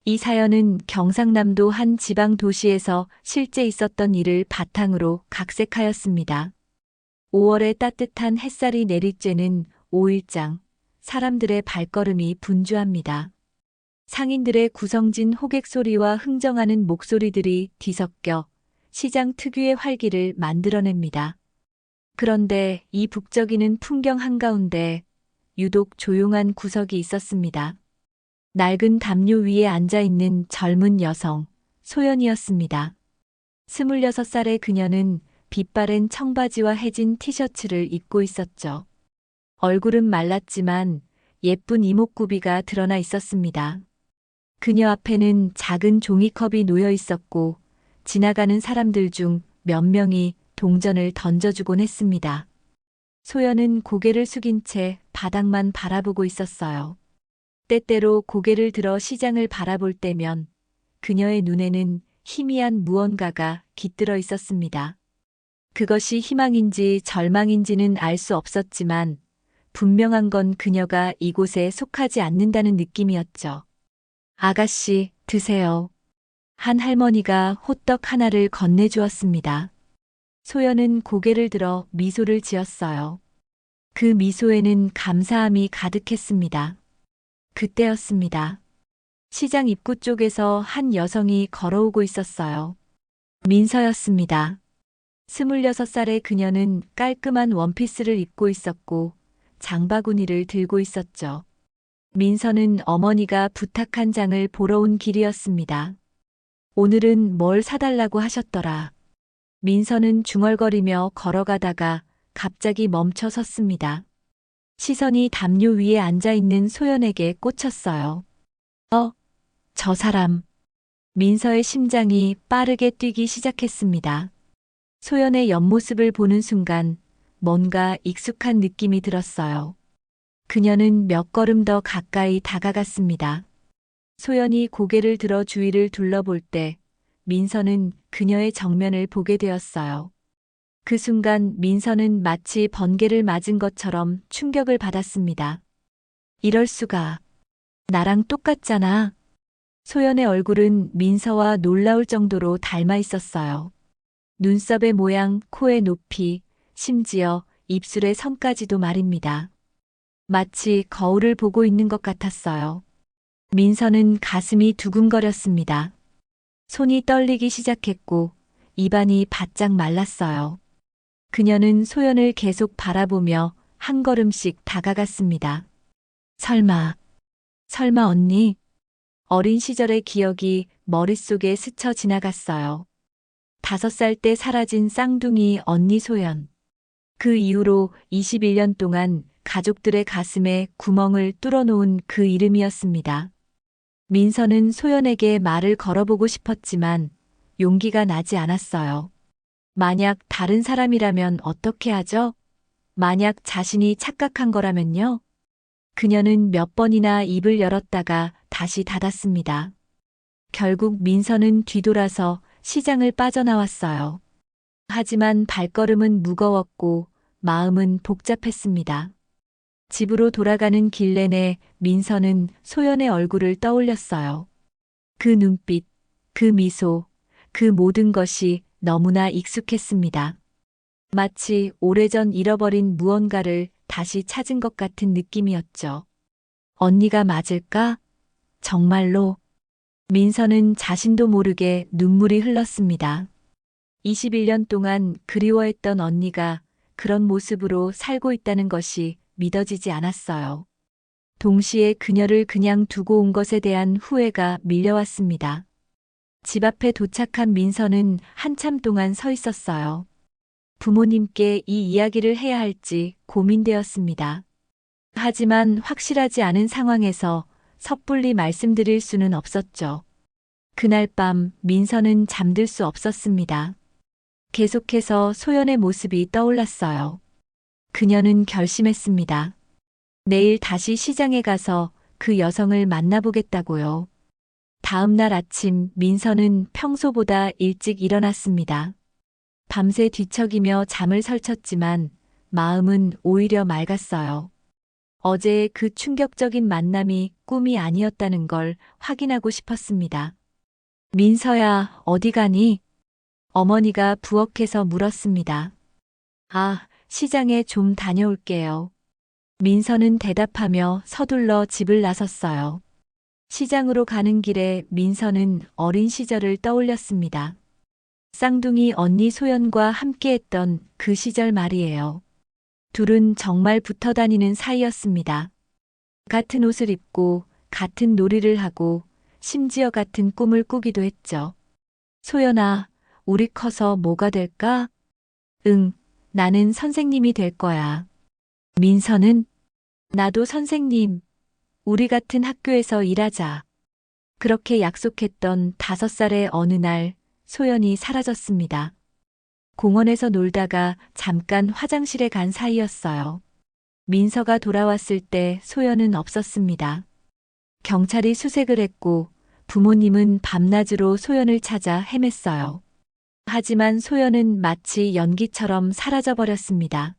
이 사연은 경상남도 한 지방 도시에서 실제 있었던 일을 바탕으로 각색하였습니다. 5월의 따뜻한 햇살이 내리쬐는 5일장, 사람들의 발걸음이 분주합니다. 상인들의 구성진 호객 소리와 흥정하는 목소리들이 뒤섞여 시장 특유의 활기를 만들어냅니다. 그런데 이 북적이는 풍경 한가운데 유독 조용한 구석이 있었습니다. 낡은 담요 위에 앉아있는 젊은 여성, 소연이었습니다. 26살의 그녀는 빛바랜 청바지와 해진 티셔츠를 입고 있었죠. 얼굴은 말랐지만 예쁜 이목구비가 드러나 있었습니다. 그녀 앞에는 작은 종이컵이 놓여 있었고 지나가는 사람들 중 몇 명이 동전을 던져주곤 했습니다. 소연은 고개를 숙인 채 바닥만 바라보고 있었어요. 때때로 고개를 들어 시장을 바라볼 때면 그녀의 눈에는 희미한 무언가가 깃들어 있었습니다. 그것이 희망인지 절망인지는 알 수 없었지만 분명한 건 그녀가 이곳에 속하지 않는다는 느낌이었죠. 아가씨, 드세요. 한 할머니가 호떡 하나를 건네주었습니다. 소연은 고개를 들어 미소를 지었어요. 그 미소에는 감사함이 가득했습니다. 그때였습니다. 시장 입구 쪽에서 한 여성이 걸어오고 있었어요. 민서였습니다. 26살의 그녀는 깔끔한 원피스를 입고 있었고 장바구니를 들고 있었죠. 민서는 어머니가 부탁한 장을 보러 온 길이었습니다. 오늘은 뭘 사달라고 하셨더라. 민서는 중얼거리며 걸어가다가 갑자기 멈춰 섰습니다. 시선이 담요 위에 앉아있는 소연에게 꽂혔어요. 저 사람. 민서의 심장이 빠르게 뛰기 시작했습니다. 소연의 옆모습을 보는 순간 뭔가 익숙한 느낌이 들었어요. 그녀는 몇 걸음 더 가까이 다가갔습니다. 소연이 고개를 들어 주위를 둘러볼 때 민서는 그녀의 정면을 보게 되었어요. 그 순간 민서는 마치 번개를 맞은 것처럼 충격을 받았습니다. 이럴 수가. 나랑 똑같잖아. 소연의 얼굴은 민서와 놀라울 정도로 닮아 있었어요. 눈썹의 모양, 코의 높이, 심지어 입술의 선까지도 말입니다. 마치 거울을 보고 있는 것 같았어요. 민서는 가슴이 두근거렸습니다. 손이 떨리기 시작했고 입안이 바짝 말랐어요. 그녀는 소연을 계속 바라보며 한 걸음씩 다가갔습니다. 설마 언니? 어린 시절의 기억이 머릿속에 스쳐 지나갔어요. 5살 때 사라진 쌍둥이 언니 소연. 그 이후로 21년 동안 가족들의 가슴에 구멍을 뚫어놓은 그 이름이었습니다. 민서는 소연에게 말을 걸어보고 싶었지만 용기가 나지 않았어요. 만약 다른 사람이라면 어떻게 하죠? 만약 자신이 착각한 거라면요? 그녀는 몇 번이나 입을 열었다가 다시 닫았습니다. 결국 민서는 뒤돌아서 시장을 빠져나왔어요. 하지만 발걸음은 무거웠고 마음은 복잡했습니다. 집으로 돌아가는 길 내내 민서는 소연의 얼굴을 떠올렸어요. 그 눈빛, 그 미소, 그 모든 것이 너무나 익숙했습니다. 마치 오래전 잃어버린 무언가를 다시 찾은 것 같은 느낌이었죠. 언니가 맞을까? 정말로? 민서는 자신도 모르게 눈물이 흘렀습니다. 21년 동안 그리워했던 언니가 그런 모습으로 살고 있다는 것이 믿어지지 않았어요. 동시에 그녀를 그냥 두고 온 것에 대한 후회가 밀려왔습니다. 집 앞에 도착한 민서는 한참 동안 서 있었어요. 부모님께 이 이야기를 해야 할지 고민되었습니다. 하지만 확실하지 않은 상황에서 섣불리 말씀드릴 수는 없었죠. 그날 밤 민서는 잠들 수 없었습니다. 계속해서 소연의 모습이 떠올랐어요. 그녀는 결심했습니다. 내일 다시 시장에 가서 그 여성을 만나보겠다고요. 다음 날 아침 민서는 평소보다 일찍 일어났습니다. 밤새 뒤척이며 잠을 설쳤지만 마음은 오히려 맑았어요. 어제의 그 충격적인 만남이 꿈이 아니었다는 걸 확인하고 싶었습니다. 민서야, 어디 가니? 어머니가 부엌에서 물었습니다. 아, 시장에 좀 다녀올게요. 민서는 대답하며 서둘러 집을 나섰어요. 시장으로 가는 길에 민서는 어린 시절을 떠올렸습니다. 쌍둥이 언니 소연과 함께했던 그 시절 말이에요. 둘은 정말 붙어 다니는 사이였습니다. 같은 옷을 입고 같은 놀이를 하고 심지어 같은 꿈을 꾸기도 했죠. 소연아, 우리 커서 뭐가 될까? 응, 나는 선생님이 될 거야. 민서는 나도 선생님, 우리 같은 학교에서 일하자. 그렇게 약속했던 5살의 어느 날 소연이 사라졌습니다. 공원에서 놀다가 잠깐 화장실에 간 사이였어요. 민서가 돌아왔을 때 소연은 없었습니다. 경찰이 수색을 했고 부모님은 밤낮으로 소연을 찾아 헤맸어요. 하지만 소연은 마치 연기처럼 사라져버렸습니다.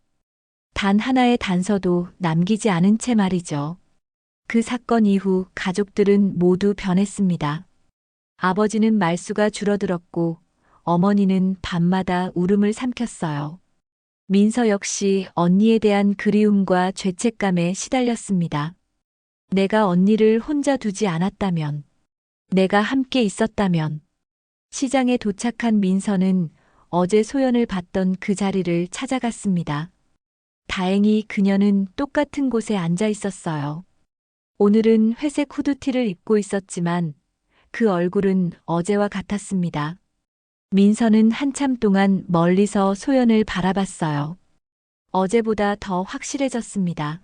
단 하나의 단서도 남기지 않은 채 말이죠. 그 사건 이후 가족들은 모두 변했습니다. 아버지는 말수가 줄어들었고 어머니는 밤마다 울음을 삼켰어요. 민서 역시 언니에 대한 그리움과 죄책감에 시달렸습니다. 내가 언니를 혼자 두지 않았다면, 내가 함께 있었다면. 시장에 도착한 민서는 어제 소연을 봤던 그 자리를 찾아갔습니다. 다행히 그녀는 똑같은 곳에 앉아 있었어요. 오늘은 회색 후드티를 입고 있었지만 그 얼굴은 어제와 같았습니다. 민서는 한참 동안 멀리서 소연을 바라봤어요. 어제보다 더 확실해졌습니다.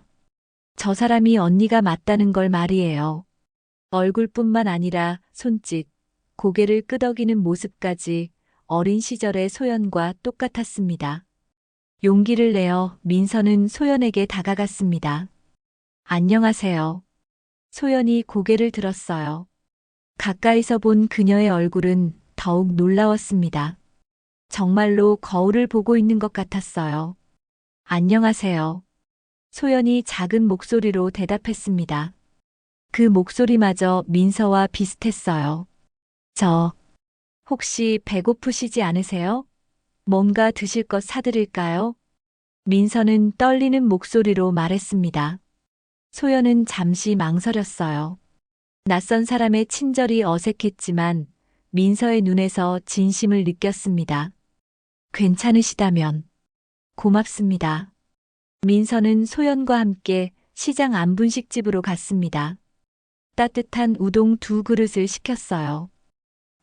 저 사람이 언니가 맞다는 걸 말이에요. 얼굴뿐만 아니라 손짓, 고개를 끄덕이는 모습까지 어린 시절의 소연과 똑같았습니다. 용기를 내어 민서는 소연에게 다가갔습니다. 안녕하세요. 소연이 고개를 들었어요. 가까이서 본 그녀의 얼굴은 더욱 놀라웠습니다. 정말로 거울을 보고 있는 것 같았어요. 안녕하세요. 소연이 작은 목소리로 대답했습니다. 그 목소리마저 민서와 비슷했어요. 혹시 배고프시지 않으세요? 뭔가 드실 것 사드릴까요? 민서는 떨리는 목소리로 말했습니다. 소연은 잠시 망설였어요. 낯선 사람의 친절이 어색했지만 민서의 눈에서 진심을 느꼈습니다. 괜찮으시다면 고맙습니다. 민서는 소연과 함께 시장 안분식집으로 갔습니다. 따뜻한 우동 2그릇을 시켰어요.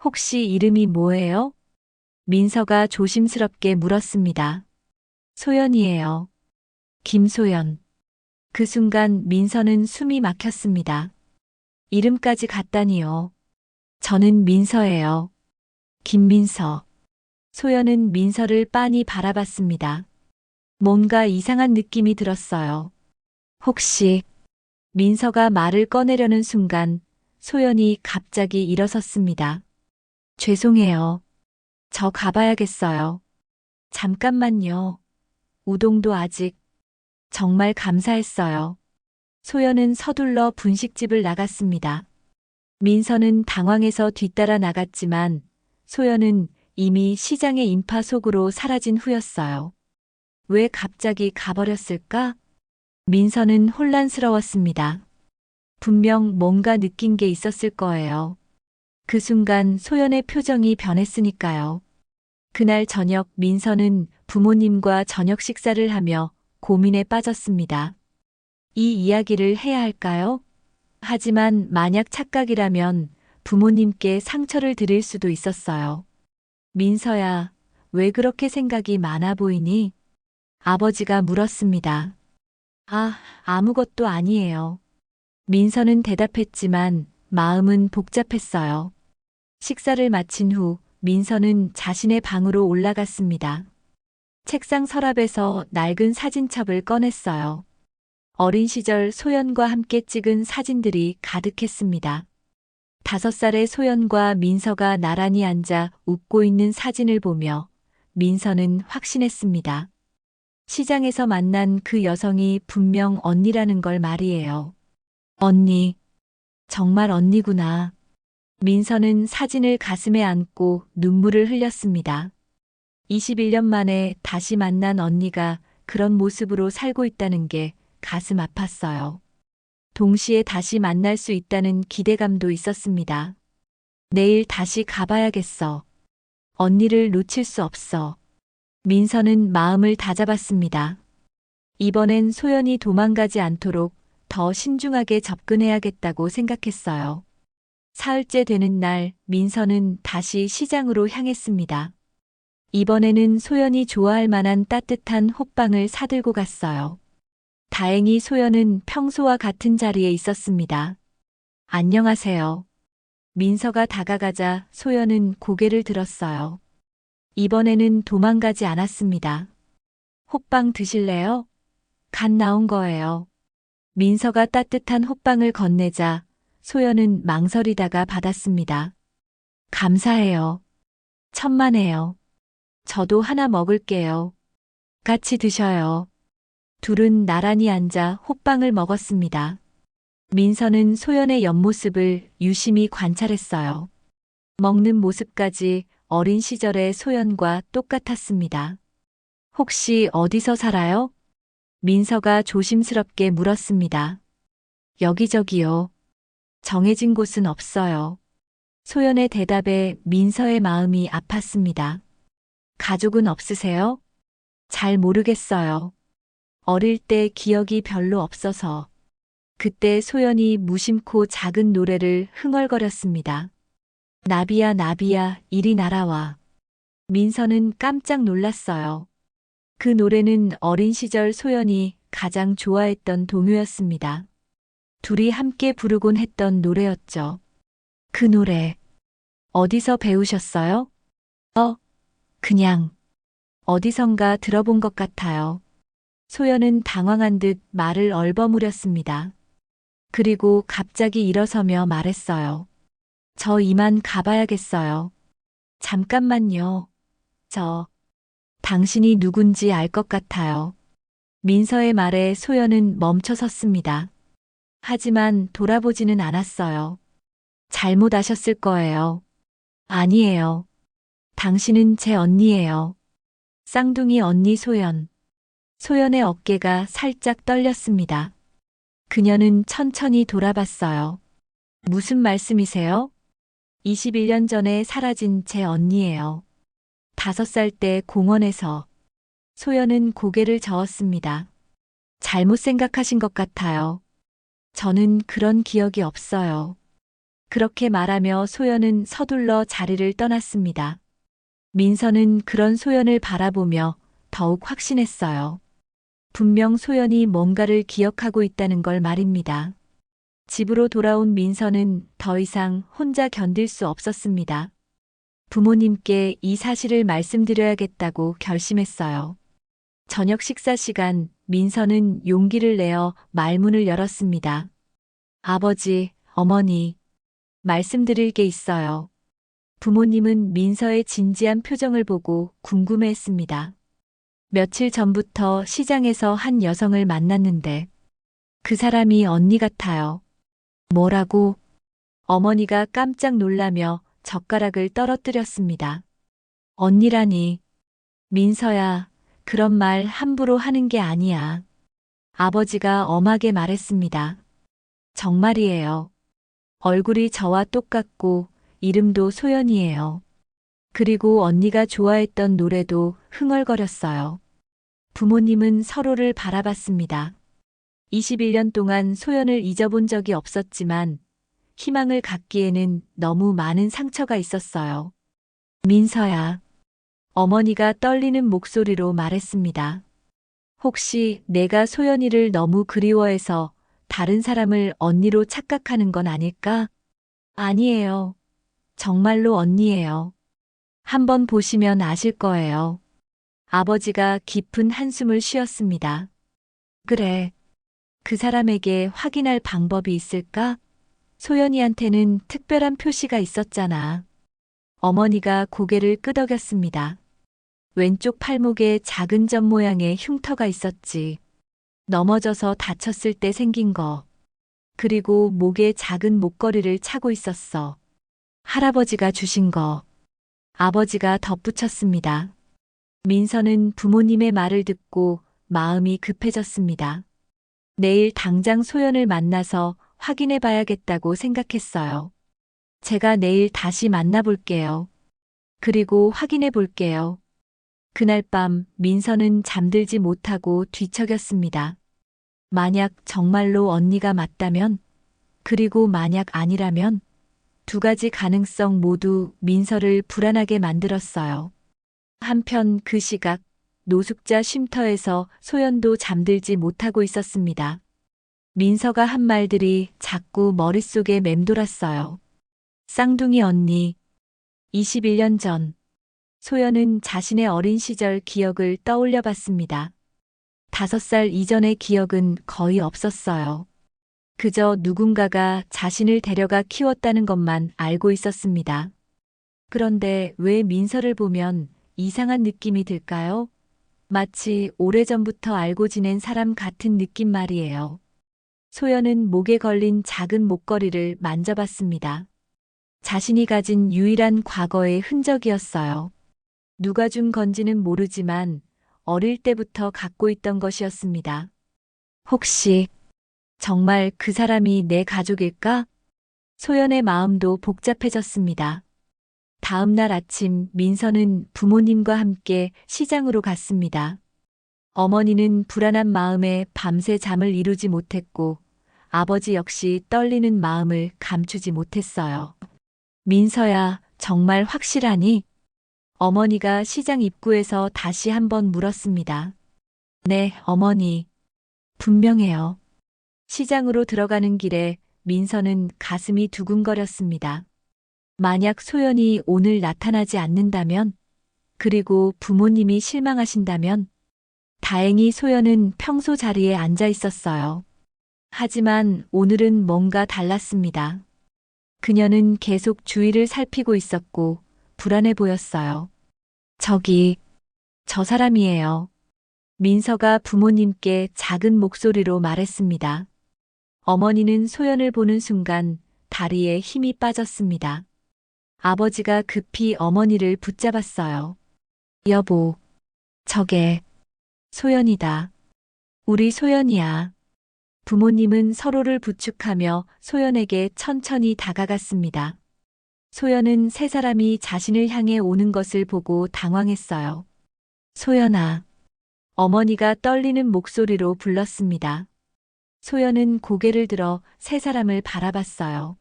혹시 이름이 뭐예요? 민서가 조심스럽게 물었습니다. 소연이에요. 김소연. 그 순간 민서는 숨이 막혔습니다. 이름까지 같다니요. 저는 민서예요. 김민서. 소연은 민서를 빤히 바라봤습니다. 뭔가 이상한 느낌이 들었어요. 혹시 민서가 말을 꺼내려는 순간 소연이 갑자기 일어섰습니다. 죄송해요. 저 가봐야겠어요. 잠깐만요. 우동도 아직. 정말 감사했어요. 소연은 서둘러 분식집을 나갔습니다. 민서는 당황해서 뒤따라 나갔지만 소연은 이미 시장의 인파 속으로 사라진 후였어요. 왜 갑자기 가버렸을까? 민서는 혼란스러웠습니다. 분명 뭔가 느낀 게 있었을 거예요. 그 순간 소연의 표정이 변했으니까요. 그날 저녁 민서는 부모님과 저녁 식사를 하며 고민에 빠졌습니다. 이 이야기를 해야 할까요? 하지만 만약 착각이라면 부모님께 상처를 드릴 수도 있었어요. 민서야, 왜 그렇게 생각이 많아 보이니? 아버지가 물었습니다. 아무것도 아니에요. 민서는 대답했지만 마음은 복잡했어요. 식사를 마친 후 민서는 자신의 방으로 올라갔습니다. 책상 서랍에서 낡은 사진첩을 꺼냈어요. 어린 시절 소연과 함께 찍은 사진들이 가득했습니다. 5살의 소연과 민서가 나란히 앉아 웃고 있는 사진을 보며 민서는 확신했습니다. 시장에서 만난 그 여성이 분명 언니라는 걸 말이에요. 언니, 정말 언니구나. 민서는 사진을 가슴에 안고 눈물을 흘렸습니다. 21년 만에 다시 만난 언니가 그런 모습으로 살고 있다는 게 가슴 아팠어요. 동시에 다시 만날 수 있다는 기대감도 있었습니다. 내일 다시 가봐야겠어. 언니를 놓칠 수 없어. 민서는 마음을 다잡았습니다. 이번엔 소연이 도망가지 않도록 더 신중하게 접근해야겠다고 생각했어요. 사흘째 되는 날 민서는 다시 시장으로 향했습니다. 이번에는 소연이 좋아할 만한 따뜻한 호빵을 사들고 갔어요. 다행히 소연은 평소와 같은 자리에 있었습니다. 안녕하세요. 민서가 다가가자 소연은 고개를 들었어요. 이번에는 도망가지 않았습니다. 호빵 드실래요? 갓 나온 거예요. 민서가 따뜻한 호빵을 건네자 소연은 망설이다가 받았습니다. 감사해요. 천만에요. 저도 하나 먹을게요. 같이 드셔요. 둘은 나란히 앉아 호빵을 먹었습니다. 민서는 소연의 옆모습을 유심히 관찰했어요. 먹는 모습까지 어린 시절의 소연과 똑같았습니다. 혹시 어디서 살아요? 민서가 조심스럽게 물었습니다. 여기저기요. 정해진 곳은 없어요. 소연의 대답에 민서의 마음이 아팠습니다. 가족은 없으세요? 잘 모르겠어요. 어릴 때 기억이 별로 없어서. 그때 소연이 무심코 작은 노래를 흥얼거렸습니다. 나비야 나비야 이리 날아와. 민서는 깜짝 놀랐어요. 그 노래는 어린 시절 소연이 가장 좋아했던 동요였습니다. 둘이 함께 부르곤 했던 노래였죠. 그 노래 어디서 배우셨어요? 그냥 어디선가 들어본 것 같아요. 소연은 당황한 듯 말을 얼버무렸습니다. 그리고 갑자기 일어서며 말했어요. 저 이만 가봐야겠어요. 잠깐만요. 당신이 누군지 알 것 같아요. 민서의 말에 소연은 멈춰 섰습니다. 하지만 돌아보지는 않았어요. 잘못 아셨을 거예요. 아니에요. 당신은 제 언니예요. 쌍둥이 언니 소연. 소연의 어깨가 살짝 떨렸습니다. 그녀는 천천히 돌아봤어요. 무슨 말씀이세요? 21년 전에 사라진 제 언니예요. 5살 때 공원에서. 소연은 고개를 저었습니다. 잘못 생각하신 것 같아요. 저는 그런 기억이 없어요. 그렇게 말하며 소연은 서둘러 자리를 떠났습니다. 민서는 그런 소연을 바라보며 더욱 확신했어요. 분명 소연이 뭔가를 기억하고 있다는 걸 말입니다. 집으로 돌아온 민서는 더 이상 혼자 견딜 수 없었습니다. 부모님께 이 사실을 말씀드려야겠다고 결심했어요. 저녁 식사 시간 민서는 용기를 내어 말문을 열었습니다. 아버지, 어머니, 말씀드릴 게 있어요. 부모님은 민서의 진지한 표정을 보고 궁금해했습니다. 며칠 전부터 시장에서 한 여성을 만났는데 그 사람이 언니 같아요. 뭐라고? 어머니가 깜짝 놀라며 젓가락을 떨어뜨렸습니다. 언니라니. 민서야, 그런 말 함부로 하는 게 아니야. 아버지가 엄하게 말했습니다. 정말이에요. 얼굴이 저와 똑같고 이름도 소연이에요. 그리고 언니가 좋아했던 노래도 흥얼거렸어요. 부모님은 서로를 바라봤습니다. 21년 동안 소연을 잊어본 적이 없었지만 희망을 갖기에는 너무 많은 상처가 있었어요. 민서야. 어머니가 떨리는 목소리로 말했습니다. 혹시 내가 소연이를 너무 그리워해서 다른 사람을 언니로 착각하는 건 아닐까? 아니에요. 정말로 언니예요. 한번 보시면 아실 거예요. 아버지가 깊은 한숨을 쉬었습니다. 그래. 그 사람에게 확인할 방법이 있을까? 소연이한테는 특별한 표시가 있었잖아. 어머니가 고개를 끄덕였습니다. 왼쪽 팔목에 작은 점 모양의 흉터가 있었지. 넘어져서 다쳤을 때 생긴 거. 그리고 목에 작은 목걸이를 차고 있었어. 할아버지가 주신 거. 아버지가 덧붙였습니다. 민서는 부모님의 말을 듣고 마음이 급해졌습니다. 내일 당장 소연을 만나서 확인해 봐야겠다고 생각했어요. 제가 내일 다시 만나볼게요. 그리고 확인해 볼게요. 그날 밤 민서는 잠들지 못하고 뒤척였습니다. 만약 정말로 언니가 맞다면, 그리고 만약 아니라면, 두 가지 가능성 모두 민서를 불안하게 만들었어요. 한편 그 시각 노숙자 쉼터에서 소연도 잠들지 못하고 있었습니다. 민서가 한 말들이 자꾸 머릿속에 맴돌았어요. 쌍둥이 언니. 21년 전 소연은 자신의 어린 시절 기억을 떠올려 봤습니다. 5살 이전의 기억은 거의 없었어요. 그저 누군가가 자신을 데려가 키웠다는 것만 알고 있었습니다. 그런데 왜 민서를 보면 이상한 느낌이 들까요? 마치 오래전부터 알고 지낸 사람 같은 느낌 말이에요. 소연은 목에 걸린 작은 목걸이를 만져봤습니다. 자신이 가진 유일한 과거의 흔적이었어요. 누가 준 건지는 모르지만 어릴 때부터 갖고 있던 것이었습니다. 혹시 정말 그 사람이 내 가족일까? 소연의 마음도 복잡해졌습니다. 다음 날 아침 민서는 부모님과 함께 시장으로 갔습니다. 어머니는 불안한 마음에 밤새 잠을 이루지 못했고 아버지 역시 떨리는 마음을 감추지 못했어요. 민서야, 정말 확실하니? 어머니가 시장 입구에서 다시 한번 물었습니다. 네, 어머니. 분명해요. 시장으로 들어가는 길에 민서는 가슴이 두근거렸습니다. 만약 소연이 오늘 나타나지 않는다면, 그리고 부모님이 실망하신다면, 다행히 소연은 평소 자리에 앉아 있었어요. 하지만 오늘은 뭔가 달랐습니다. 그녀는 계속 주위를 살피고 있었고 불안해 보였어요. 저기, 저 사람이에요. 민서가 부모님께 작은 목소리로 말했습니다. 어머니는 소연을 보는 순간 다리에 힘이 빠졌습니다. 아버지가 급히 어머니를 붙잡았어요. 여보, 저게 소연이다. 우리 소연이야. 부모님은 서로를 부축하며 소연에게 천천히 다가갔습니다. 소연은 세 사람이 자신을 향해 오는 것을 보고 당황했어요. 소연아. 어머니가 떨리는 목소리로 불렀습니다. 소연은 고개를 들어 세 사람을 바라봤어요.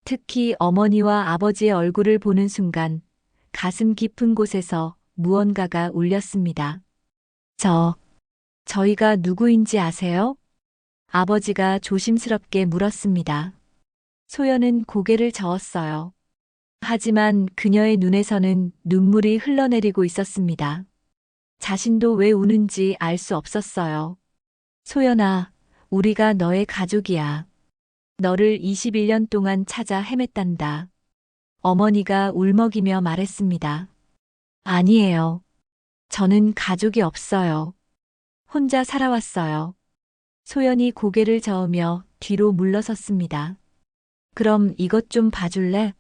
특히 어머니와 아버지의 얼굴을 보는 순간 가슴 깊은 곳에서 무언가가 울렸습니다. 저희가 누구인지 아세요? 아버지가 조심스럽게 물었습니다. 소연은 고개를 저었어요. 하지만 그녀의 눈에서는 눈물이 흘러내리고 있었습니다. 자신도 왜 우는지 알 수 없었어요. 소연아, 우리가 너의 가족이야. 너를 21년 동안 찾아 헤맸단다. 어머니가 울먹이며 말했습니다. 아니에요. 저는 가족이 없어요. 혼자 살아왔어요. 소연이 고개를 저으며 뒤로 물러섰습니다. 그럼 이것 좀 봐줄래?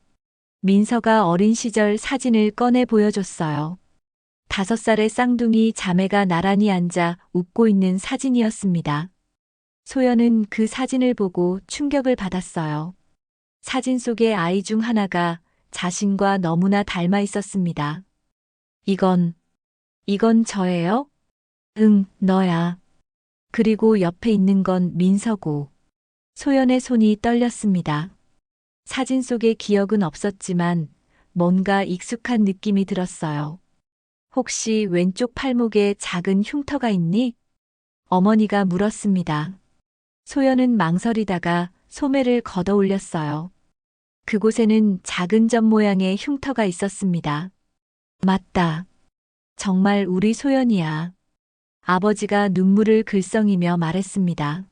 민서가 어린 시절 사진을 꺼내 보여줬어요. 5살의 쌍둥이 자매가 나란히 앉아 웃고 있는 사진이었습니다. 소연은 그 사진을 보고 충격을 받았어요. 사진 속의 아이 중 하나가 자신과 너무나 닮아 있었습니다. 이건 저예요? 응, 너야. 그리고 옆에 있는 건 민서고. 소연의 손이 떨렸습니다. 사진 속의 기억은 없었지만 뭔가 익숙한 느낌이 들었어요. 혹시 왼쪽 팔목에 작은 흉터가 있니? 어머니가 물었습니다. 소연은 망설이다가 소매를 걷어 올렸어요. 그곳에는 작은 점 모양의 흉터가 있었습니다. 맞다. 정말 우리 소연이야. 아버지가 눈물을 글썽이며 말했습니다.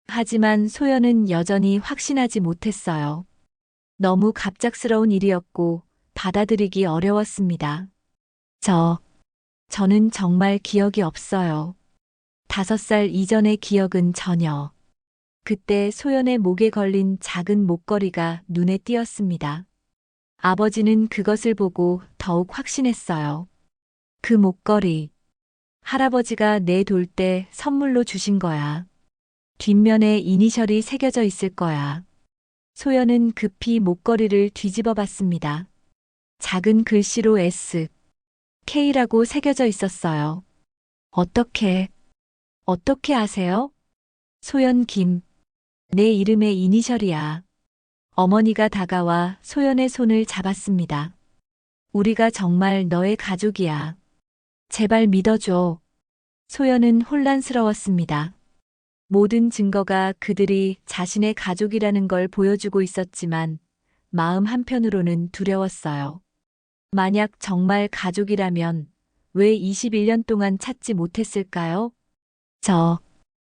하지만 소연은 여전히 확신하지 못했어요. 너무 갑작스러운 일이었고 받아들이기 어려웠습니다. 저는 정말 기억이 없어요. 5살 이전의 기억은 전혀. 그때 소연의 목에 걸린 작은 목걸이가 눈에 띄었습니다. 아버지는 그것을 보고 더욱 확신했어요. 그 목걸이. 할아버지가 내 돌 때 선물로 주신 거야. 뒷면에 이니셜이 새겨져 있을 거야. 소연은 급히 목걸이를 뒤집어 봤습니다. 작은 글씨로 S, K라고 새겨져 있었어요. 어떻게 아세요? 소연 김. 내 이름의 이니셜이야. 어머니가 다가와 소연의 손을 잡았습니다. 우리가 정말 너의 가족이야. 제발 믿어줘. 소연은 혼란스러웠습니다. 모든 증거가 그들이 자신의 가족이라는 걸 보여주고 있었지만 마음 한편으로는 두려웠어요. 만약 정말 가족이라면 왜 21년 동안 찾지 못했을까요?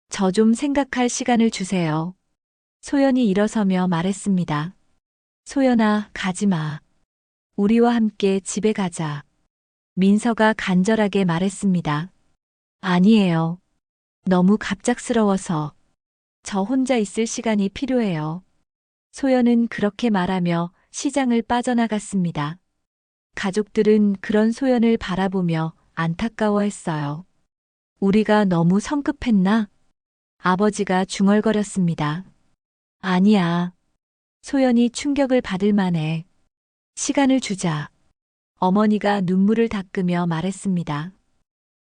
저 좀 생각할 시간을 주세요. 소연이 일어서며 말했습니다. 소연아, 가지 마. 우리와 함께 집에 가자. 민서가 간절하게 말했습니다. 아니에요. 너무 갑작스러워서. 저 혼자 있을 시간이 필요해요. 소연은 그렇게 말하며 시장을 빠져나갔습니다. 가족들은 그런 소연을 바라보며 안타까워했어요. 우리가 너무 성급했나? 아버지가 중얼거렸습니다. 아니야. 소연이 충격을 받을 만해. 시간을 주자. 어머니가 눈물을 닦으며 말했습니다.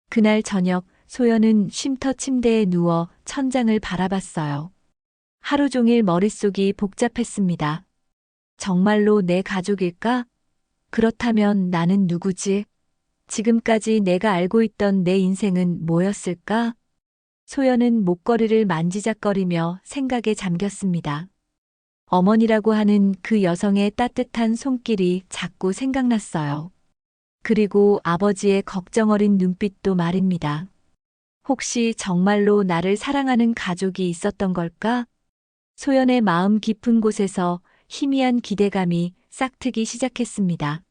그날 저녁 소연은 쉼터 침대에 누워 천장을 바라봤어요. 하루 종일 머릿속이 복잡했습니다. 정말로 내 가족일까? 그렇다면 나는 누구지? 지금까지 내가 알고 있던 내 인생은 뭐였을까? 소연은 목걸이를 만지작거리며 생각에 잠겼습니다. 어머니라고 하는 그 여성의 따뜻한 손길이 자꾸 생각났어요. 그리고 아버지의 걱정 어린 눈빛도 말입니다. 혹시 정말로 나를 사랑하는 가족이 있었던 걸까? 소연의 마음 깊은 곳에서 희미한 기대감이 싹트기 시작했습니다.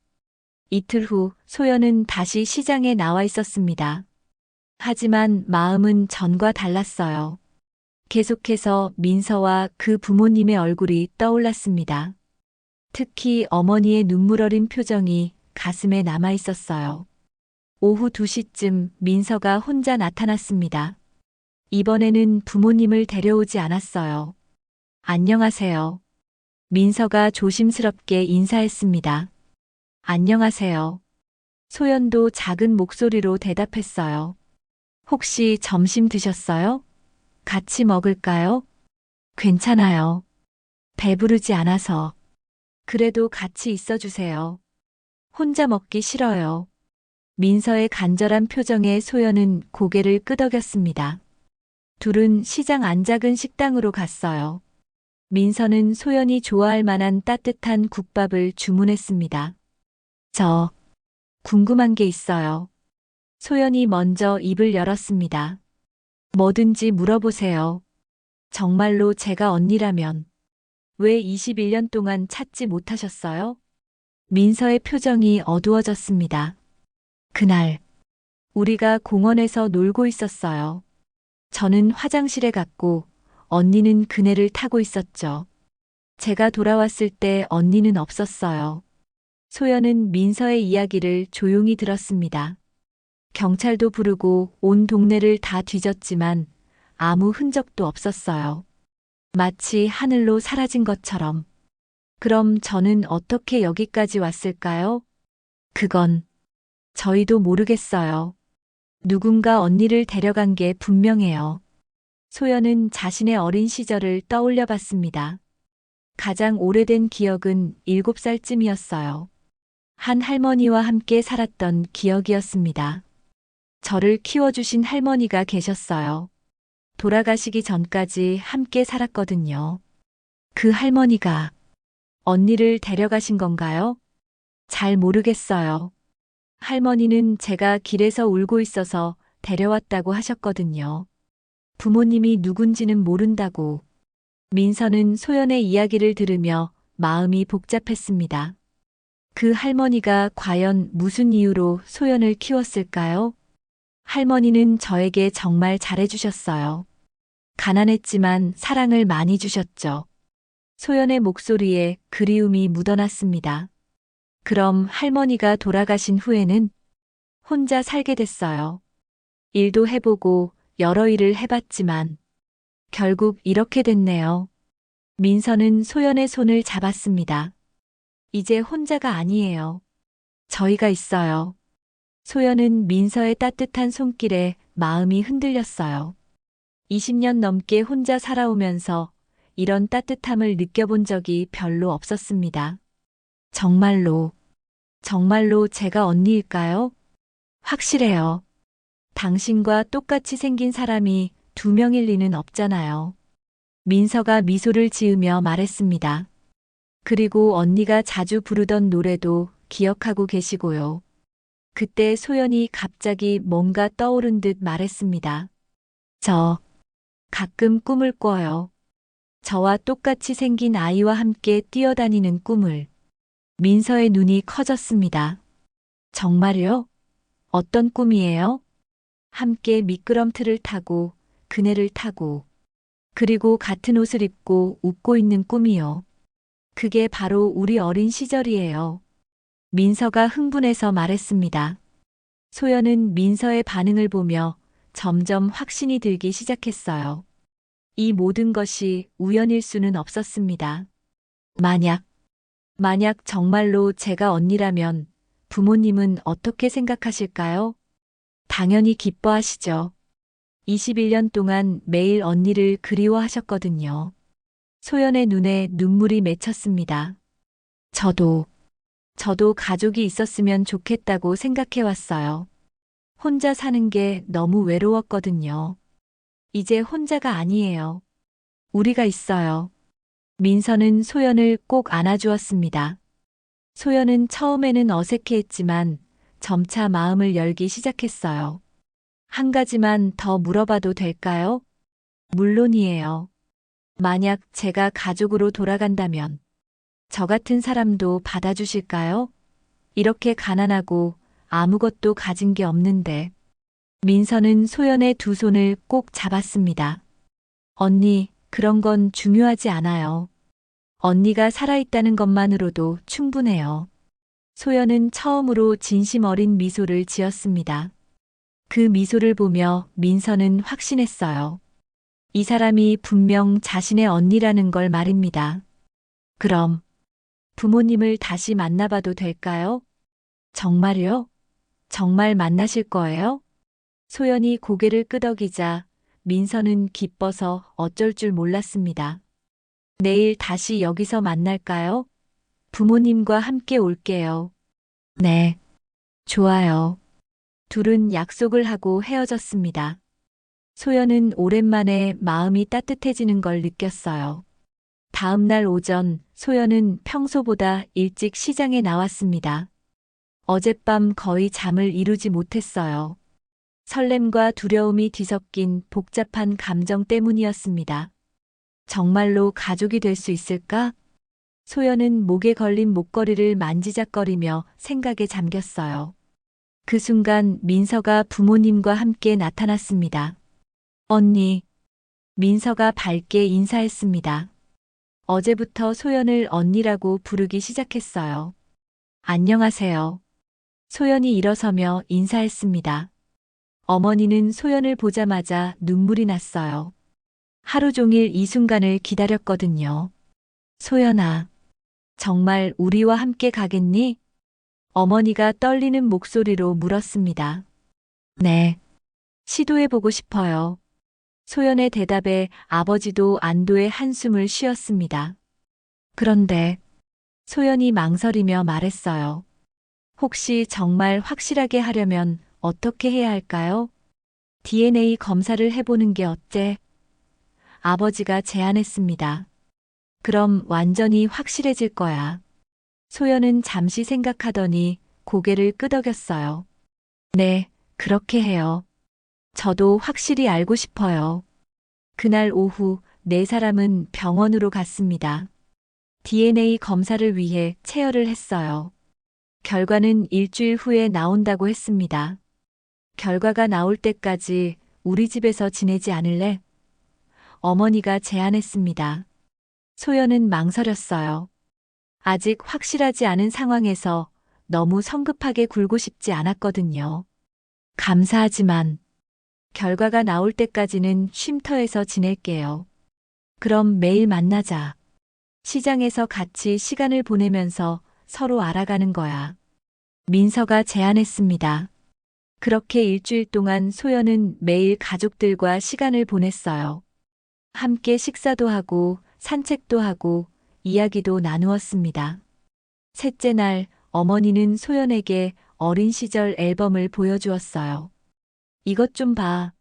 이틀 후 소연은 다시 시장에 나와 있었습니다. 하지만 마음은 전과 달랐어요. 계속해서 민서와 그 부모님의 얼굴이 떠올랐습니다. 특히 어머니의 눈물 어린 표정이 가슴에 남아 있었어요. 오후 2시쯤 민서가 혼자 나타났습니다. 이번에는 부모님을 데려오지 않았어요. 안녕하세요. 민서가 조심스럽게 인사했습니다. 안녕하세요. 소연도 작은 목소리로 대답했어요. 혹시 점심 드셨어요? 같이 먹을까요? 괜찮아요. 배부르지 않아서. 그래도 같이 있어 주세요. 혼자 먹기 싫어요. 민서의 간절한 표정에 소연은 고개를 끄덕였습니다. 둘은 시장 안 작은 식당으로 갔어요. 민서는 소연이 좋아할 만한 따뜻한 국밥을 주문했습니다. 저, 궁금한 게 있어요. 소연이 먼저 입을 열었습니다. 뭐든지 물어보세요. 정말로 제가 언니라면 왜 21년 동안 찾지 못하셨어요? 민서의 표정이 어두워졌습니다. 그날, 우리가 공원에서 놀고 있었어요. 저는 화장실에 갔고, 언니는 그네를 타고 있었죠. 제가 돌아왔을 때 언니는 없었어요. 소연은 민서의 이야기를 조용히 들었습니다. 경찰도 부르고 온 동네를 다 뒤졌지만 아무 흔적도 없었어요. 마치 하늘로 사라진 것처럼. 그럼 저는 어떻게 여기까지 왔을까요? 그건 저희도 모르겠어요. 누군가 언니를 데려간 게 분명해요. 소연은 자신의 어린 시절을 떠올려 봤습니다. 가장 오래된 기억은 7살쯤이었어요. 한 할머니와 함께 살았던 기억이었습니다. 저를 키워주신 할머니가 계셨어요. 돌아가시기 전까지 함께 살았거든요. 그 할머니가 언니를 데려가신 건가요? 잘 모르겠어요. 할머니는 제가 길에서 울고 있어서 데려왔다고 하셨거든요. 부모님이 누군지는 모른다고. 민서는 소연의 이야기를 들으며 마음이 복잡했습니다. 그 할머니가 과연 무슨 이유로 소연을 키웠을까요? 할머니는 저에게 정말 잘해주셨어요. 가난했지만 사랑을 많이 주셨죠. 소연의 목소리에 그리움이 묻어났습니다. 그럼 할머니가 돌아가신 후에는 혼자 살게 됐어요. 일도 해보고 여러 일을 해봤지만 결국 이렇게 됐네요. 민서는 소연의 손을 잡았습니다. 이제 혼자가 아니에요. 저희가 있어요. 소연은 민서의 따뜻한 손길에 마음이 흔들렸어요. 20년 넘게 혼자 살아오면서 이런 따뜻함을 느껴본 적이 별로 없었습니다. 정말로, 정말로 제가 언니일까요? 확실해요. 당신과 똑같이 생긴 사람이 두 명일 리는 없잖아요. 민서가 미소를 지으며 말했습니다. 그리고 언니가 자주 부르던 노래도 기억하고 계시고요. 그때 소연이 갑자기 뭔가 떠오른 듯 말했습니다. 저 가끔 꿈을 꿔요. 저와 똑같이 생긴 아이와 함께 뛰어다니는 꿈을. 민서의 눈이 커졌습니다. 정말요? 어떤 꿈이에요? 함께 미끄럼틀을 타고 그네를 타고 그리고 같은 옷을 입고 웃고 있는 꿈이요. 그게 바로 우리 어린 시절이에요. 민서가 흥분해서 말했습니다. 소연은 민서의 반응을 보며 점점 확신이 들기 시작했어요. 이 모든 것이 우연일 수는 없었습니다. 만약 정말로 제가 언니라면 부모님은 어떻게 생각하실까요? 당연히 기뻐하시죠. 21년 동안 매일 언니를 그리워하셨거든요. 소연의 눈에 눈물이 맺혔습니다. 저도 가족이 있었으면 좋겠다고 생각해왔어요. 혼자 사는 게 너무 외로웠거든요. 이제 혼자가 아니에요. 우리가 있어요. 민서는 소연을 꼭 안아주었습니다. 소연은 처음에는 어색해했지만 점차 마음을 열기 시작했어요. 한 가지만 더 물어봐도 될까요? 물론이에요. 만약 제가 가족으로 돌아간다면 저 같은 사람도 받아주실까요? 이렇게 가난하고 아무것도 가진 게 없는데. 민서는 소연의 두 손을 꼭 잡았습니다. 언니, 그런 건 중요하지 않아요. 언니가 살아있다는 것만으로도 충분해요. 소연은 처음으로 진심 어린 미소를 지었습니다. 그 미소를 보며 민서는 확신했어요. 이 사람이 분명 자신의 언니라는 걸 말입니다. 그럼 부모님을 다시 만나봐도 될까요? 정말요? 정말 만나실 거예요? 소연이 고개를 끄덕이자 민서는 기뻐서 어쩔 줄 몰랐습니다. 내일 다시 여기서 만날까요? 부모님과 함께 올게요. 네, 좋아요. 둘은 약속을 하고 헤어졌습니다. 소연은 오랜만에 마음이 따뜻해지는 걸 느꼈어요. 다음 날 오전 소연은 평소보다 일찍 시장에 나왔습니다. 어젯밤 거의 잠을 이루지 못했어요. 설렘과 두려움이 뒤섞인 복잡한 감정 때문이었습니다. 정말로 가족이 될 수 있을까? 소연은 목에 걸린 목걸이를 만지작거리며 생각에 잠겼어요. 그 순간 민서가 부모님과 함께 나타났습니다. 언니, 민서가 밝게 인사했습니다. 어제부터 소연을 언니라고 부르기 시작했어요. 안녕하세요. 소연이 일어서며 인사했습니다. 어머니는 소연을 보자마자 눈물이 났어요. 하루 종일 이 순간을 기다렸거든요. 소연아, 정말 우리와 함께 가겠니? 어머니가 떨리는 목소리로 물었습니다. 네, 시도해보고 싶어요. 소연의 대답에 아버지도 안도의 한숨을 쉬었습니다. 그런데 소연이 망설이며 말했어요. 혹시 정말 확실하게 하려면 어떻게 해야 할까요? DNA 검사를 해보는 게 어때? 아버지가 제안했습니다. 그럼 완전히 확실해질 거야. 소연은 잠시 생각하더니 고개를 끄덕였어요. 네, 그렇게 해요. 저도 확실히 알고 싶어요. 그날 오후 네 사람은 병원으로 갔습니다. DNA 검사를 위해 체열을 했어요. 결과는 일주일 후에 나온다고 했습니다. 결과가 나올 때까지 우리 집에서 지내지 않을래? 어머니가 제안했습니다. 소연은 망설였어요. 아직 확실하지 않은 상황에서 너무 성급하게 굴고 싶지 않았거든요. 감사하지만 결과가 나올 때까지는 쉼터에서 지낼게요. 그럼 매일 만나자. 시장에서 같이 시간을 보내면서 서로 알아가는 거야. 민서가 제안했습니다. 그렇게 일주일 동안 소연은 매일 가족들과 시간을 보냈어요. 함께 식사도 하고 산책도 하고 이야기도 나누었습니다. 셋째 날 어머니는 소연에게 어린 시절 앨범을 보여주었어요. 이것 좀 봐.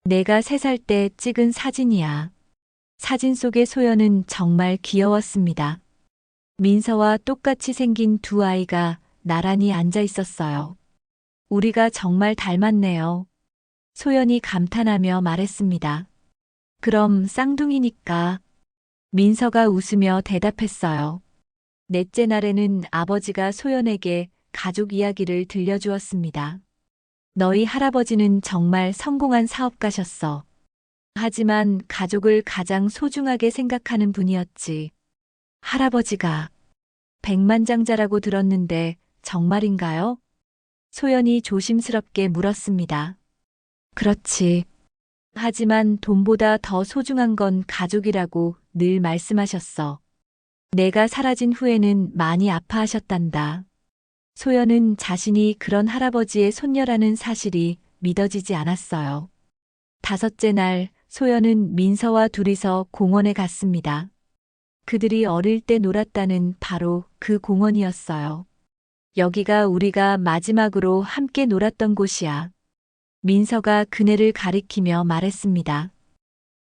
내가 3살 때 찍은 사진이야. 사진 속의 소연은 정말 귀여웠습니다. 민서와 똑같이 생긴 두 아이가 나란히 앉아 있었어요. 우리가 정말 닮았네요. 소연이 감탄하며 말했습니다. 그럼 쌍둥이니까. 민서가 웃으며 대답했어요. 넷째 날에는 아버지가 소연에게 가족 이야기를 들려주었습니다. 너희 할아버지는 정말 성공한 사업가셨어. 하지만 가족을 가장 소중하게 생각하는 분이었지. 할아버지가 백만장자라고 들었는데 정말인가요? 소연이 조심스럽게 물었습니다. 그렇지. 하지만 돈보다 더 소중한 건 가족이라고 늘 말씀하셨어. 내가 사라진 후에는 많이 아파하셨단다. 소연은 자신이 그런 할아버지의 손녀라는 사실이 믿어지지 않았어요. 5째 날 소연은 민서와 둘이서 공원에 갔습니다. 그들이 어릴 때 놀았다는 바로 그 공원이었어요. 여기가 우리가 마지막으로 함께 놀았던 곳이야. 민서가 그네를 가리키며 말했습니다.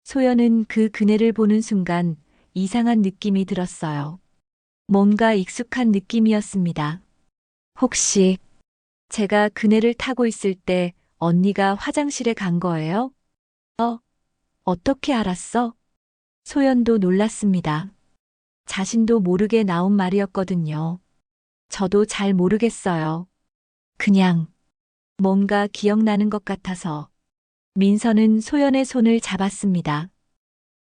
소연은 그 그네를 보는 순간 이상한 느낌이 들었어요. 뭔가 익숙한 느낌이었습니다. 혹시 제가 그네를 타고 있을 때 언니가 화장실에 간 거예요? 어떻게 알았어? 소연도 놀랐습니다. 자신도 모르게 나온 말이었거든요. 저도 잘 모르겠어요. 그냥 뭔가 기억나는 것 같아서. 민서는 소연의 손을 잡았습니다.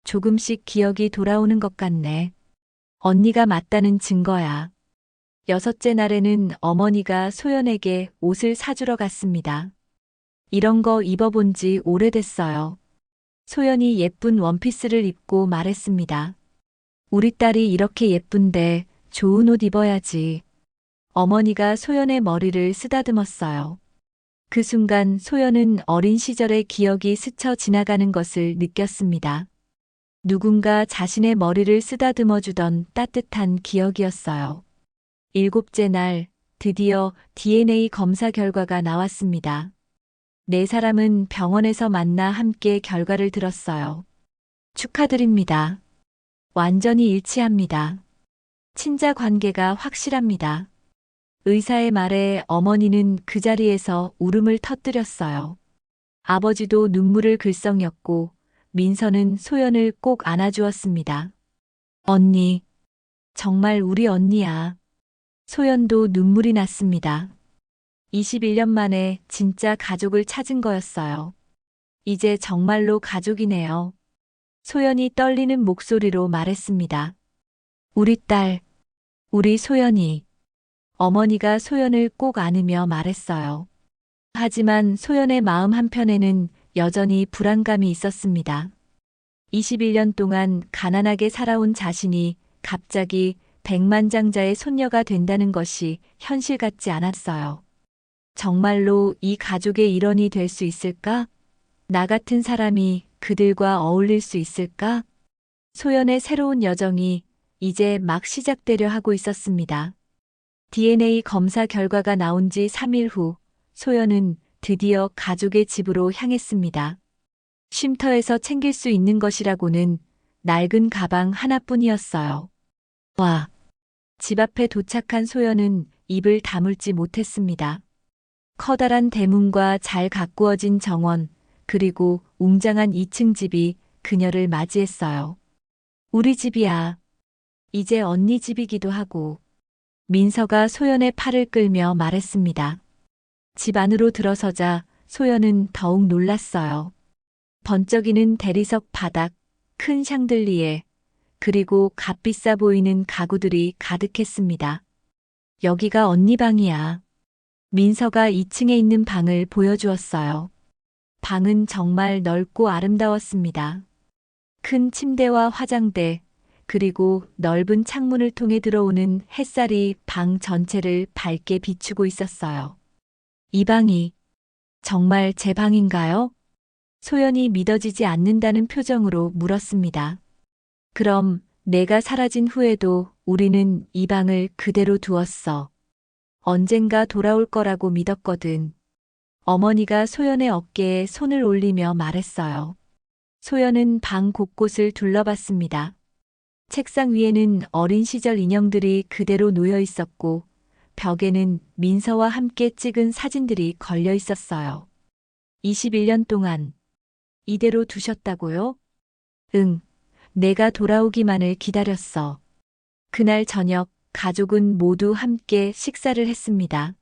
조금씩 기억이 돌아오는 것 같네. 언니가 맞다는 증거야. 6째 날에는 어머니가 소연에게 옷을 사주러 갔습니다. 이런 거 입어본 지 오래됐어요. 소연이 예쁜 원피스를 입고 말했습니다. 우리 딸이 이렇게 예쁜데 좋은 옷 입어야지. 어머니가 소연의 머리를 쓰다듬었어요. 그 순간 소연은 어린 시절의 기억이 스쳐 지나가는 것을 느꼈습니다. 누군가 자신의 머리를 쓰다듬어 주던 따뜻한 기억이었어요. 7째 날 드디어 DNA 검사 결과가 나왔습니다. 4사람은 병원에서 만나 함께 결과를 들었어요. 축하드립니다. 완전히 일치합니다. 친자 관계가 확실합니다. 의사의 말에 어머니는 그 자리에서 울음을 터뜨렸어요. 아버지도 눈물을 글썽였고 민서는 소연을 꼭 안아주었습니다. 언니, 정말 우리 언니야. 소연도 눈물이 났습니다. 21년 만에 진짜 가족을 찾은 거였어요. 이제 정말로 가족이네요. 소연이 떨리는 목소리로 말했습니다. 우리 딸, 우리 소연이. 어머니가 소연을 꼭 안으며 말했어요. 하지만 소연의 마음 한편에는 여전히 불안감이 있었습니다. 21년 동안 가난하게 살아온 자신이 갑자기 백만장자의 손녀가 된다는 것이 현실 같지 않았어요. 정말로 이 가족의 일원이 될 수 있을까? 나 같은 사람이 그들과 어울릴 수 있을까? 소연의 새로운 여정이 이제 막 시작되려 하고 있었습니다. DNA 검사 결과가 나온 지 3일 후 소연은 드디어 가족의 집으로 향했습니다. 쉼터에서 챙길 수 있는 것이라고는 낡은 가방 하나뿐이었어요. 와! 집 앞에 도착한 소연은 입을 다물지 못했습니다. 커다란 대문과 잘 가꾸어진 정원, 그리고 웅장한 2층 집이 그녀를 맞이했어요. 우리 집이야. 이제 언니 집이기도 하고. 민서가 소연의 팔을 끌며 말했습니다. 집 안으로 들어서자 소연은 더욱 놀랐어요. 번쩍이는 대리석 바닥, 큰 샹들리에, 그리고 값비싸 보이는 가구들이 가득했습니다. 여기가 언니 방이야. 민서가 2층에 있는 방을 보여주었어요. 방은 정말 넓고 아름다웠습니다. 큰 침대와 화장대, 그리고 넓은 창문을 통해 들어오는 햇살이 방 전체를 밝게 비추고 있었어요. 이 방이 정말 제 방인가요? 소연이 믿어지지 않는다는 표정으로 물었습니다. 그럼 내가 사라진 후에도 우리는 이 방을 그대로 두었어. 언젠가 돌아올 거라고 믿었거든. 어머니가 소연의 어깨에 손을 올리며 말했어요. 소연은 방 곳곳을 둘러봤습니다. 책상 위에는 어린 시절 인형들이 그대로 놓여 있었고, 벽에는 민서와 함께 찍은 사진들이 걸려 있었어요. 21년 동안 이대로 두셨다고요? 응, 내가 돌아오기만을 기다렸어. 그날 저녁 가족은 모두 함께 식사를 했습니다.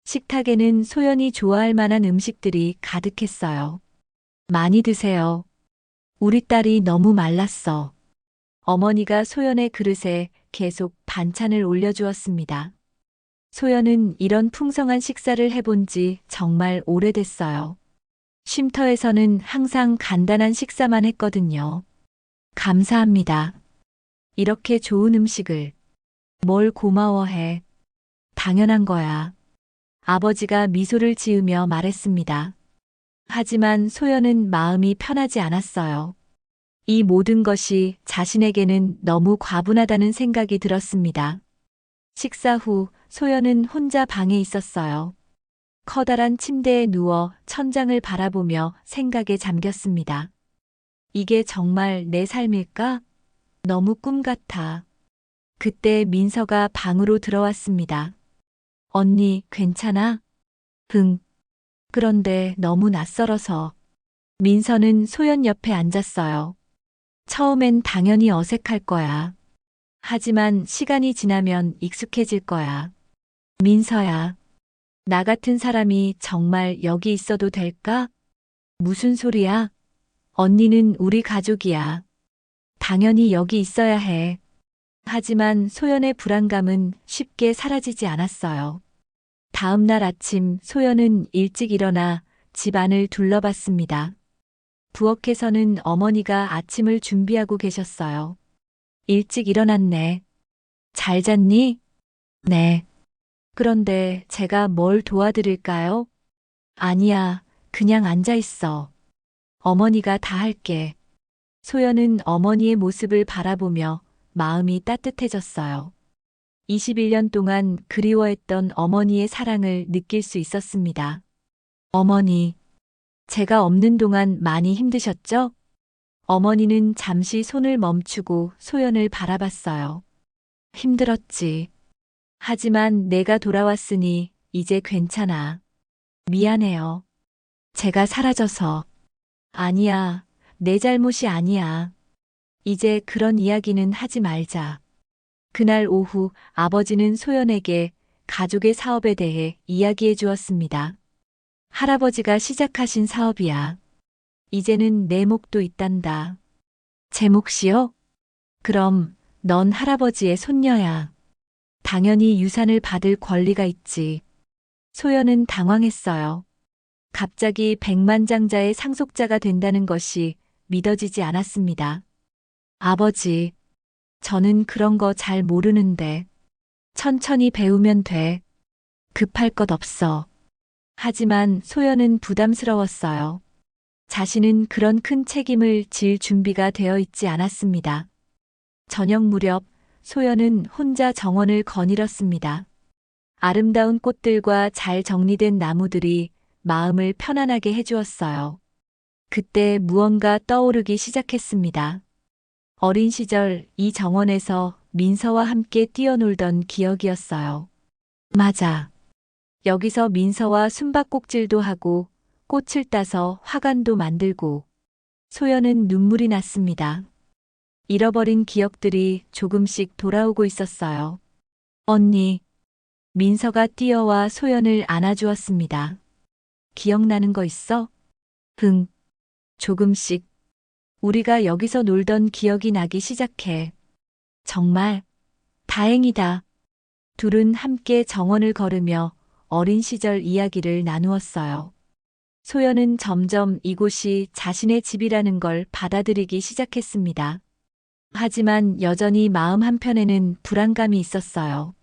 식탁에는 소연이 좋아할 만한 음식들이 가득했어요. 많이 드세요. 우리 딸이 너무 말랐어. 어머니가 소연의 그릇에 계속 반찬을 올려주었습니다. 소연은 이런 풍성한 식사를 해본 지 정말 오래됐어요. 쉼터에서는 항상 간단한 식사만 했거든요. 감사합니다. 이렇게 좋은 음식을. 뭘 고마워해. 당연한 거야. 아버지가 미소를 지으며 말했습니다. 하지만 소연은 마음이 편하지 않았어요. 이 모든 것이 자신에게는 너무 과분하다는 생각이 들었습니다. 식사 후 소연은 혼자 방에 있었어요. 커다란 침대에 누워 천장을 바라보며 생각에 잠겼습니다. 이게 정말 내 삶일까? 너무 꿈 같아. 그때 민서가 방으로 들어왔습니다. 언니, 괜찮아? 응. 그런데 너무 낯설어서. 민서는 소연 옆에 앉았어요. 처음엔 당연히 어색할 거야. 하지만 시간이 지나면 익숙해질 거야. 민서야, 나 같은 사람이 정말 여기 있어도 될까? 무슨 소리야? 언니는 우리 가족이야. 당연히 여기 있어야 해. 하지만 소연의 불안감은 쉽게 사라지지 않았어요. 다음 날 아침 소연은 일찍 일어나 집 안을 둘러봤습니다. 부엌에서는 어머니가 아침을 준비하고 계셨어요. 일찍 일어났네. 잘 잤니? 네. 그런데 제가 뭘 도와드릴까요? 아니야, 그냥 앉아 있어. 어머니가 다 할게. 소연은 어머니의 모습을 바라보며 마음이 따뜻해졌어요. 21년 동안 그리워했던 어머니의 사랑을 느낄 수 있었습니다. 어머니, 제가 없는 동안 많이 힘드셨죠? 어머니는 잠시 손을 멈추고 소연을 바라봤어요. 힘들었지. 하지만 내가 돌아왔으니 이제 괜찮아. 미안해요. 제가 사라져서. 아니야, 내 잘못이 아니야. 이제 그런 이야기는 하지 말자. 그날 오후 아버지는 소연에게 가족의 사업에 대해 이야기해 주었습니다. 할아버지가 시작하신 사업이야. 이제는 내 몫도 있단다. 제 몫이요? 그럼 넌 할아버지의 손녀야. 당연히 유산을 받을 권리가 있지. 소연은 당황했어요. 갑자기 백만장자의 상속자가 된다는 것이 믿어지지 않았습니다. 아버지, 저는 그런 거 잘 모르는데. 천천히 배우면 돼. 급할 것 없어. 하지만 소연은 부담스러웠어요. 자신은 그런 큰 책임을 질 준비가 되어 있지 않았습니다. 저녁 무렵 소연은 혼자 정원을 거닐었습니다. 아름다운 꽃들과 잘 정리된 나무들이 마음을 편안하게 해주었어요. 그때 무언가 떠오르기 시작했습니다. 어린 시절 이 정원에서 민서와 함께 뛰어놀던 기억이었어요. 맞아. 여기서 민서와 숨바꼭질도 하고 꽃을 따서 화관도 만들고. 소연은 눈물이 났습니다. 잃어버린 기억들이 조금씩 돌아오고 있었어요. 언니, 민서가 뛰어와 소연을 안아주었습니다. 기억나는 거 있어? 응, 조금씩. 우리가 여기서 놀던 기억이 나기 시작해. 정말 다행이다. 둘은 함께 정원을 걸으며 어린 시절 이야기를 나누었어요. 소연은 점점 이곳이 자신의 집이라는 걸 받아들이기 시작했습니다. 하지만 여전히 마음 한편에는 불안감이 있었어요.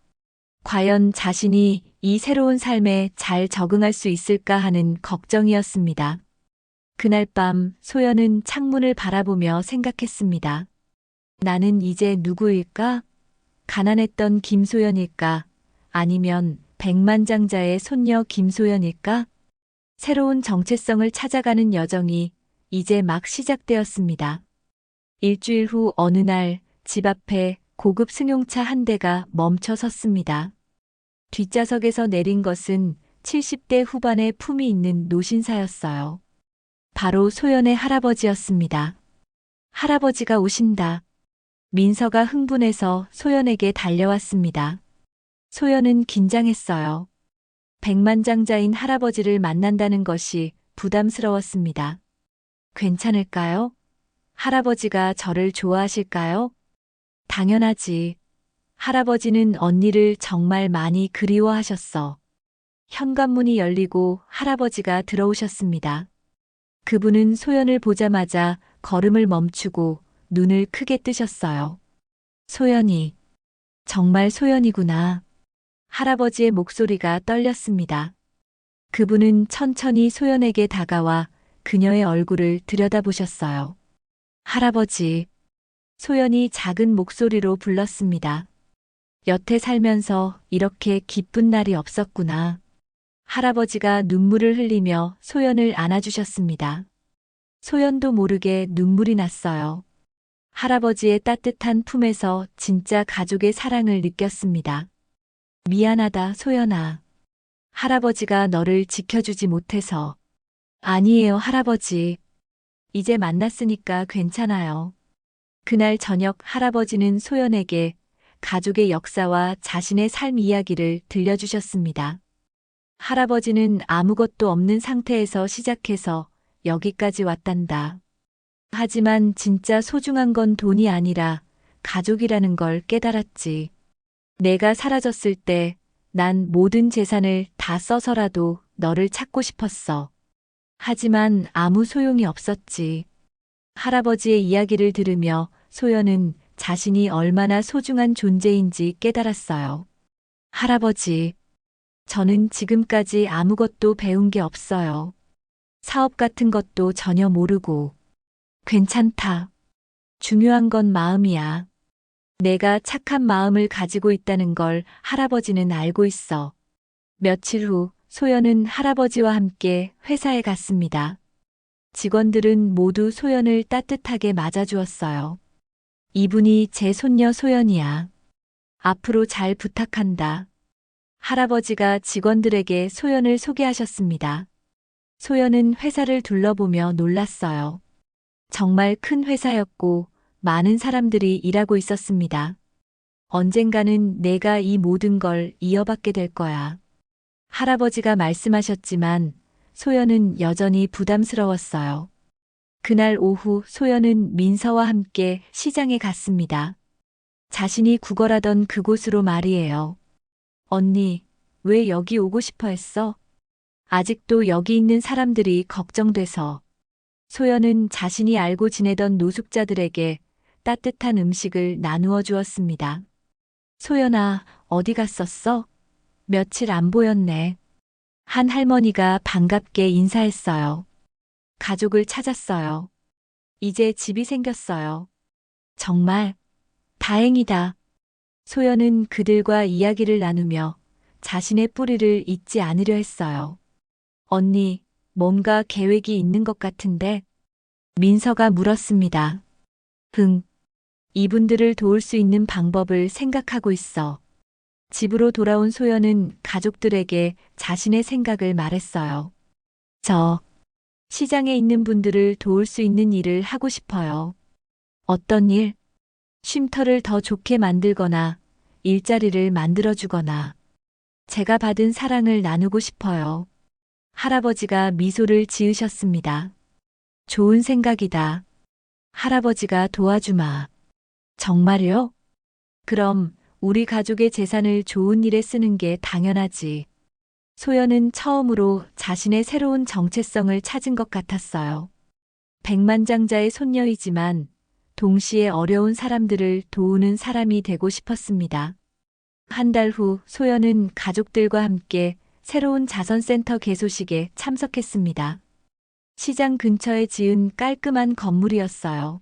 과연 자신이 이 새로운 삶에 잘 적응할 수 있을까 하는 걱정이었습니다. 그날 밤 소연은 창문을 바라보며 생각했습니다. 나는 이제 누구일까? 가난했던 김소연일까? 아니면 백만장자의 손녀 김소연일까? 새로운 정체성을 찾아가는 여정이 이제 막 시작되었습니다. 일주일 후 어느 날 집 앞에 고급 승용차 한 대가 멈춰 섰습니다. 뒷좌석에서 내린 것은 70대 후반의 품이 있는 노신사였어요. 바로 소연의 할아버지였습니다. 할아버지가 오신다. 민서가 흥분해서 소연에게 달려왔습니다. 소연은 긴장했어요. 백만장자인 할아버지를 만난다는 것이 부담스러웠습니다. 괜찮을까요? 할아버지가 저를 좋아하실까요? 당연하지. 할아버지는 언니를 정말 많이 그리워하셨어. 현관문이 열리고 할아버지가 들어오셨습니다. 그분은 소연을 보자마자 걸음을 멈추고 눈을 크게 뜨셨어요. 소연이, 정말 소연이구나. 할아버지의 목소리가 떨렸습니다. 그분은 천천히 소연에게 다가와 그녀의 얼굴을 들여다보셨어요. 할아버지, 소연이 작은 목소리로 불렀습니다. 여태 살면서 이렇게 기쁜 날이 없었구나. 할아버지가 눈물을 흘리며 소연을 안아주셨습니다. 소연도 모르게 눈물이 났어요. 할아버지의 따뜻한 품에서 진짜 가족의 사랑을 느꼈습니다. 미안하다, 소연아. 할아버지가 너를 지켜주지 못해서. 아니에요, 할아버지. 이제 만났으니까 괜찮아요. 그날 저녁 할아버지는 소연에게 가족의 역사와 자신의 삶 이야기를 들려주셨습니다. 할아버지는 아무것도 없는 상태에서 시작해서 여기까지 왔단다. 하지만 진짜 소중한 건 돈이 아니라 가족이라는 걸 깨달았지. 내가 사라졌을 때 난 모든 재산을 다 써서라도 너를 찾고 싶었어. 하지만 아무 소용이 없었지. 할아버지의 이야기를 들으며 소연은 자신이 얼마나 소중한 존재인지 깨달았어요. 할아버지, 저는 지금까지 아무것도 배운 게 없어요. 사업 같은 것도 전혀 모르고. 괜찮다. 중요한 건 마음이야. 내가 착한 마음을 가지고 있다는 걸 할아버지는 알고 있어. 며칠 후 소연은 할아버지와 함께 회사에 갔습니다. 직원들은 모두 소연을 따뜻하게 맞아주었어요. 이분이 제 손녀 소연이야. 앞으로 잘 부탁한다. 할아버지가 직원들에게 소연을 소개하셨습니다. 소연은 회사를 둘러보며 놀랐어요. 정말 큰 회사였고 많은 사람들이 일하고 있었습니다. 언젠가는 내가 이 모든 걸 이어받게 될 거야. 할아버지가 말씀하셨지만 소연은 여전히 부담스러웠어요. 그날 오후 소연은 민서와 함께 시장에 갔습니다. 자신이 구걸하던 그곳으로 말이에요. 언니, 왜 여기 오고 싶어 했어? 아직도 여기 있는 사람들이 걱정돼서. 소연은 자신이 알고 지내던 노숙자들에게 따뜻한 음식을 나누어 주었습니다. 소연아, 어디 갔었어? 며칠 안 보였네. 한 할머니가 반갑게 인사했어요. 가족을 찾았어요. 이제 집이 생겼어요. 정말 다행이다. 소연은 그들과 이야기를 나누며 자신의 뿌리를 잊지 않으려 했어요. 언니, 뭔가 계획이 있는 것 같은데? 민서가 물었습니다. 응. 이분들을 도울 수 있는 방법을 생각하고 있어. 집으로 돌아온 소연은 가족들에게 자신의 생각을 말했어요. 저, 시장에 있는 분들을 도울 수 있는 일을 하고 싶어요. 어떤 일? 쉼터를 더 좋게 만들거나 일자리를 만들어주거나 제가 받은 사랑을 나누고 싶어요. 할아버지가 미소를 지으셨습니다. 좋은 생각이다. 할아버지가 도와주마. 정말요? 그럼 우리 가족의 재산을 좋은 일에 쓰는 게 당연하지. 소연은 처음으로 자신의 새로운 정체성을 찾은 것 같았어요. 백만장자의 손녀이지만 동시에 어려운 사람들을 도우는 사람이 되고 싶었습니다. 한 달 후 소연은 가족들과 함께 새로운 자선센터 개소식에 참석했습니다. 시장 근처에 지은 깔끔한 건물이었어요.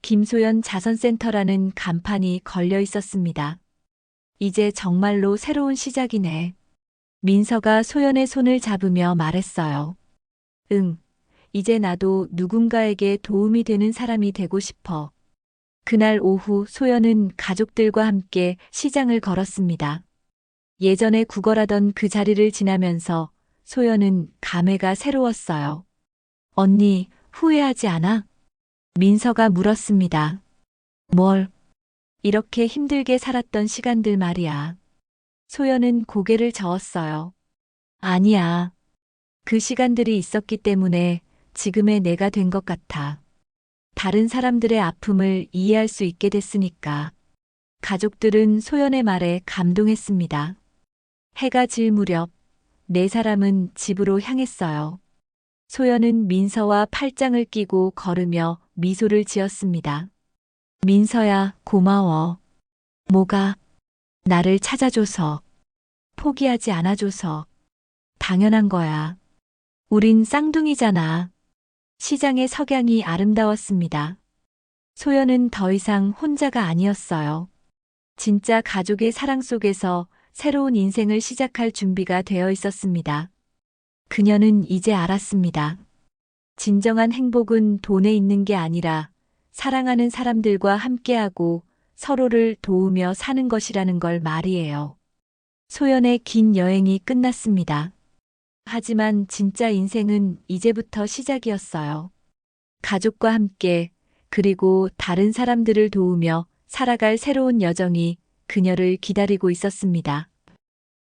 김소연 자선센터라는 간판이 걸려 있었습니다. 이제 정말로 새로운 시작이네. 민서가 소연의 손을 잡으며 말했어요. 응, 이제 나도 누군가에게 도움이 되는 사람이 되고 싶어. 그날 오후 소연은 가족들과 함께 시장을 걸었습니다. 예전에 구걸하던 그 자리를 지나면서 소연은 감회가 새로웠어요. 언니, 후회하지 않아? 민서가 물었습니다. 뭘? 이렇게 힘들게 살았던 시간들 말이야. 소연은 고개를 저었어요. 아니야. 그 시간들이 있었기 때문에 지금의 내가 된 것 같아. 다른 사람들의 아픔을 이해할 수 있게 됐으니까. 가족들은 소연의 말에 감동했습니다. 해가 질 무렵 네 사람은 집으로 향했어요. 소연은 민서와 팔짱을 끼고 걸으며 미소를 지었습니다. 민서야, 고마워. 뭐가? 나를 찾아줘서. 포기하지 않아줘서. 당연한 거야. 우린 쌍둥이잖아. 시장의 석양이 아름다웠습니다. 소연은 더 이상 혼자가 아니었어요. 진짜 가족의 사랑 속에서 새로운 인생을 시작할 준비가 되어 있었습니다. 그녀는 이제 알았습니다. 진정한 행복은 돈에 있는 게 아니라 사랑하는 사람들과 함께하고 서로를 도우며 사는 것이라는 걸 말이에요. 소연의 긴 여행이 끝났습니다. 하지만 진짜 인생은 이제부터 시작이었어요. 가족과 함께 그리고 다른 사람들을 도우며 살아갈 새로운 여정이 그녀를 기다리고 있었습니다.